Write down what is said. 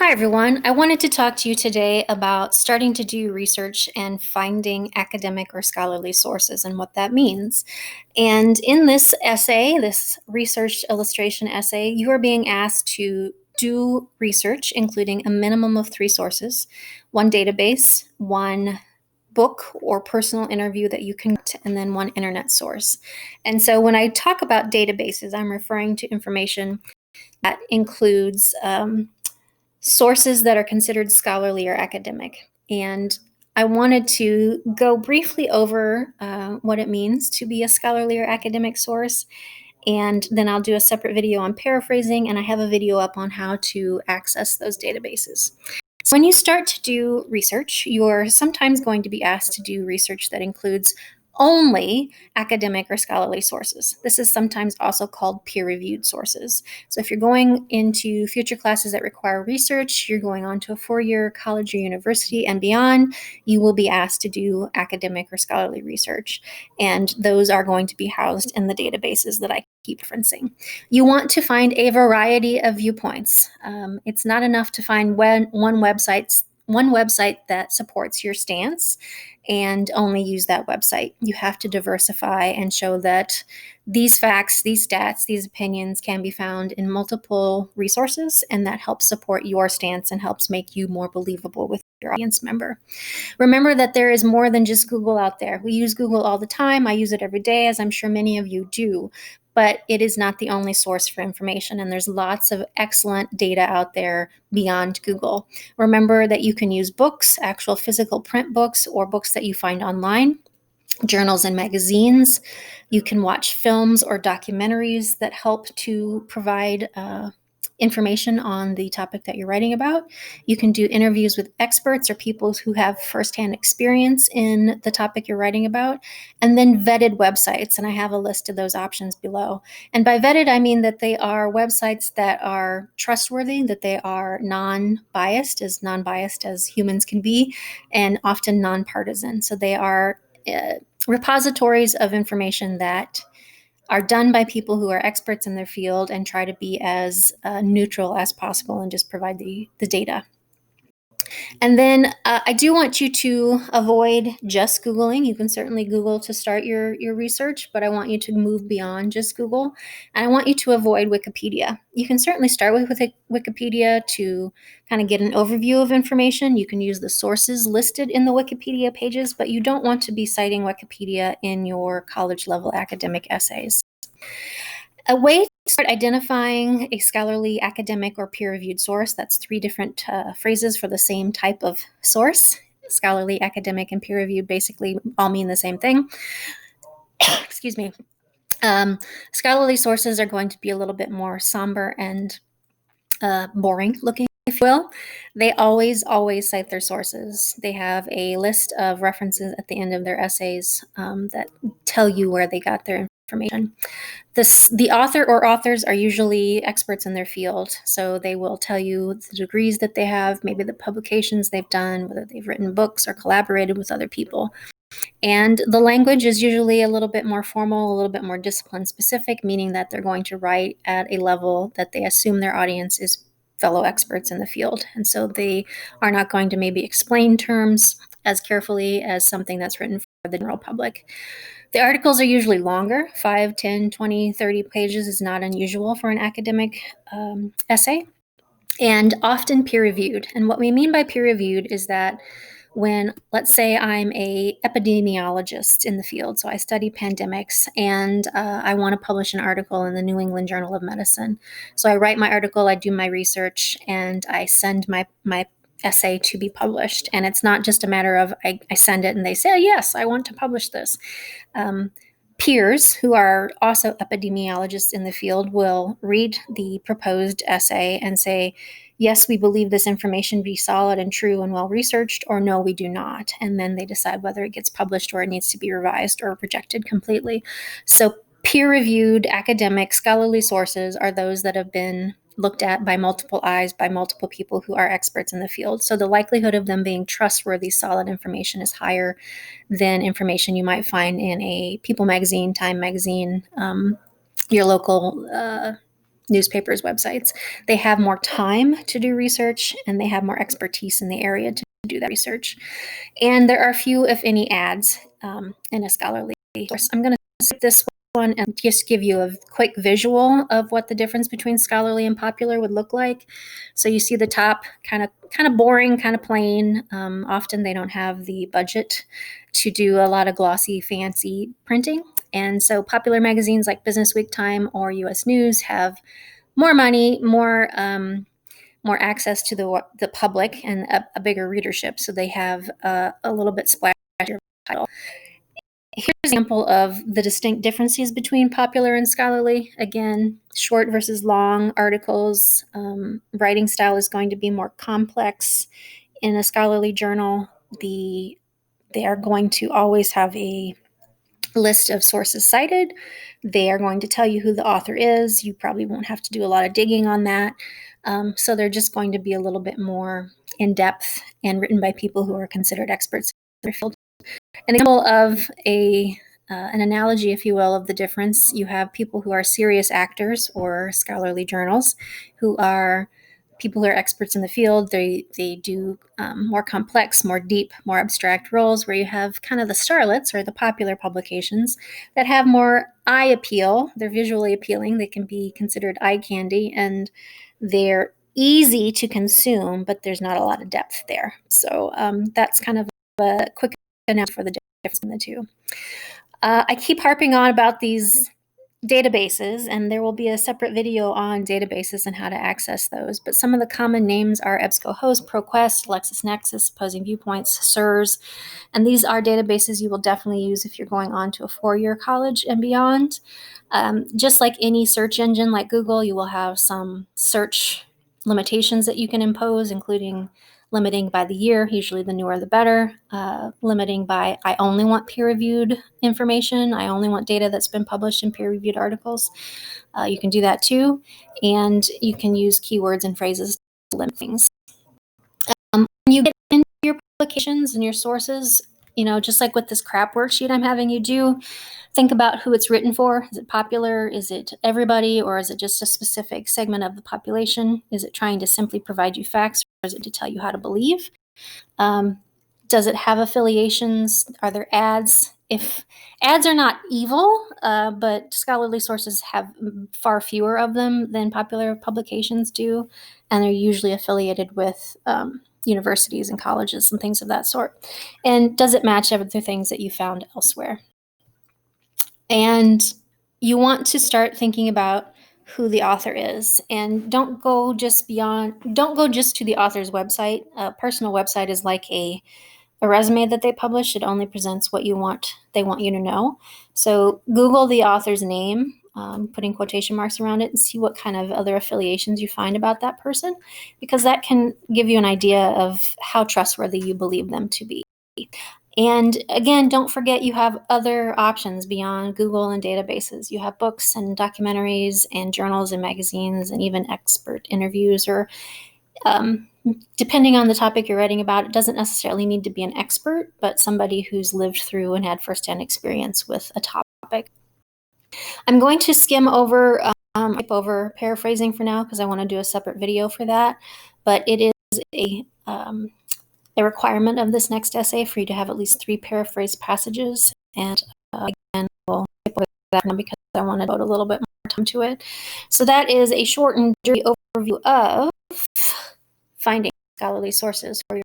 Hi, everyone. I wanted to talk to you today about starting to do research and finding academic or scholarly sources and what that means. And in this essay, this research illustration essay, you are being asked to do research, including a minimum of 3 sources, one database, one book or personal interview that you can get, and then one internet source. And so when I talk about databases, I'm referring to information that includes sources that are considered scholarly or academic. And I wanted to go briefly over what it means to be a scholarly or academic source. And then I'll do a separate video on paraphrasing, and I have a video up on how to access those databases. So when you start to do research, you're sometimes going to be asked to do research that includes only academic or scholarly sources. This is sometimes also called peer-reviewed sources. So if you're going into future classes that require research, you're going on to a 4-year college or university and beyond, you will be asked to do academic or scholarly research. And those are going to be housed in the databases that I keep referencing. You want to find a variety of viewpoints. It's not enough to find one website that supports your stance and only use that website. You have to diversify and show that these facts, these stats, these opinions can be found in multiple resources, and that helps support your stance and helps make you more believable with your audience member. Remember that there is more than just Google out there. We use Google all the time. I use it every day, as I'm sure many of you do. But it is not the only source for information, and there's lots of excellent data out there beyond Google. Remember that you can use books, actual physical print books, or books that you find online, journals and magazines. You can watch films or documentaries that help to provide information on the topic that you're writing about. You can do interviews with experts or people who have firsthand experience in the topic you're writing about, and then vetted websites. And I have a list of those options below. And by vetted, I mean that they are websites that are trustworthy, that they are non-biased as humans can be, and often nonpartisan. So they are repositories of information that are done by people who are experts in their field and try to be as neutral as possible and just provide the data. And then I do want you to avoid just Googling. You can certainly Google to start your research, but I want you to move beyond just Google. And I want you to avoid Wikipedia. You can certainly start with Wikipedia to kind of get an overview of information. You can use the sources listed in the Wikipedia pages, but you don't want to be citing Wikipedia in your college level academic essays. A way to start identifying a scholarly, academic, or peer-reviewed source, that's 3 different phrases for the same type of source. Scholarly, academic, and peer-reviewed basically all mean the same thing. Excuse me. Scholarly sources are going to be a little bit more somber and boring looking, if you will. They always cite their sources. They have a list of references at the end of their essays that tell you where they got their information. The author or authors are usually experts in their field, so they will tell you the degrees that they have, maybe the publications they've done, whether they've written books or collaborated with other people. And the language is usually a little bit more formal, a little bit more discipline specific, meaning that they're going to write at a level that they assume their audience is fellow experts in the field. And so they are not going to maybe explain terms as carefully as something that's written for the general public. The articles are usually longer, 5, 10, 20, 30 pages is not unusual for an academic essay, and often peer-reviewed. And what we mean by peer-reviewed is that when, let's say I'm a epidemiologist in the field, so I study pandemics, and I want to publish an article in the New England Journal of Medicine. So I write my article, I do my research, and I send my essay to be published. And it's not just a matter of I send it and they say, oh, yes, I want to publish this. Peers who are also epidemiologists in the field will read the proposed essay and say, yes, we believe this information to be solid and true and well-researched, or no, we do not. And then they decide whether it gets published or it needs to be revised or rejected completely. So peer-reviewed academic scholarly sources are those that have been looked at by multiple eyes, by multiple people who are experts in the field. So the likelihood of them being trustworthy, solid information is higher than information you might find in a People magazine, Time magazine, your local newspapers, websites. They have more time to do research, and they have more expertise in the area to do that research. And there are few, if any, ads in a scholarly source. I'm going to skip this one and just give you a quick visual of what the difference between scholarly and popular would look like. So you see the top, kind of boring, kind of plain. Often they don't have the budget to do a lot of glossy, fancy printing. And so popular magazines like Business Week, Time, or U.S. News have more money, more access to the public, and a bigger readership. So they have a little bit splashier title. Here's an example of the distinct differences between popular and scholarly. Again, short versus long articles. Writing style is going to be more complex. In a scholarly journal, they are going to always have a list of sources cited. They are going to tell you who the author is. You probably won't have to do a lot of digging on that. So they're just going to be a little bit more in depth and written by people who are considered experts in their field. An example of an analogy, if you will, of the difference: you have people who are serious actors, or scholarly journals, who are people who are experts in the field. They do more complex, more deep, more abstract roles, where you have kind of the starlets, or the popular publications, that have more eye appeal. They're visually appealing. They can be considered eye candy, and they're easy to consume, but there's not a lot of depth there. So that's kind of a quick announcement for the difference in the two. I keep harping on about these databases, and there will be a separate video on databases and how to access those. But some of the common names are EBSCOhost, ProQuest, LexisNexis, Opposing Viewpoints, SIRS, and these are databases you will definitely use if you're going on to a four-year college and beyond. Just like any search engine like Google, you will have some search limitations that you can impose, including limiting by the year, usually the newer the better, limiting by I only want peer-reviewed information, I only want data that's been published in peer-reviewed articles. You can do that too, and you can use keywords and phrases to limit things. When you get into your publications and your sources, just like with this crap worksheet I'm having you do, think about who it's written for. Is it popular? Is it everybody? Or is it just a specific segment of the population? Is it trying to simply provide you facts, or is it to tell you how to believe? Does it have affiliations? Are there ads? If ads are not evil, but scholarly sources have far fewer of them than popular publications do, and they're usually affiliated with universities and colleges and things of that sort. And does it match other things that you found elsewhere? And you want to start thinking about who the author is, and don't go just to the author's website. A personal website is like a resume that they publish. It only presents what they want you to know. So Google the author's name, putting quotation marks around it, and see what kind of other affiliations you find about that person, because that can give you an idea of how trustworthy you believe them to be. And again, don't forget you have other options beyond Google and databases. You have books and documentaries and journals and magazines and even expert interviews, or depending on the topic you're writing about. It doesn't necessarily need to be an expert, but somebody who's lived through and had firsthand experience with a topic. I'm going to skim over paraphrasing for now, because I want to do a separate video for that. But it is a requirement of this next essay for you to have at least 3 paraphrased passages. And again, we'll skip over that now because I want to devote a little bit more time to it. So that is a short and dirty overview of finding scholarly sources for your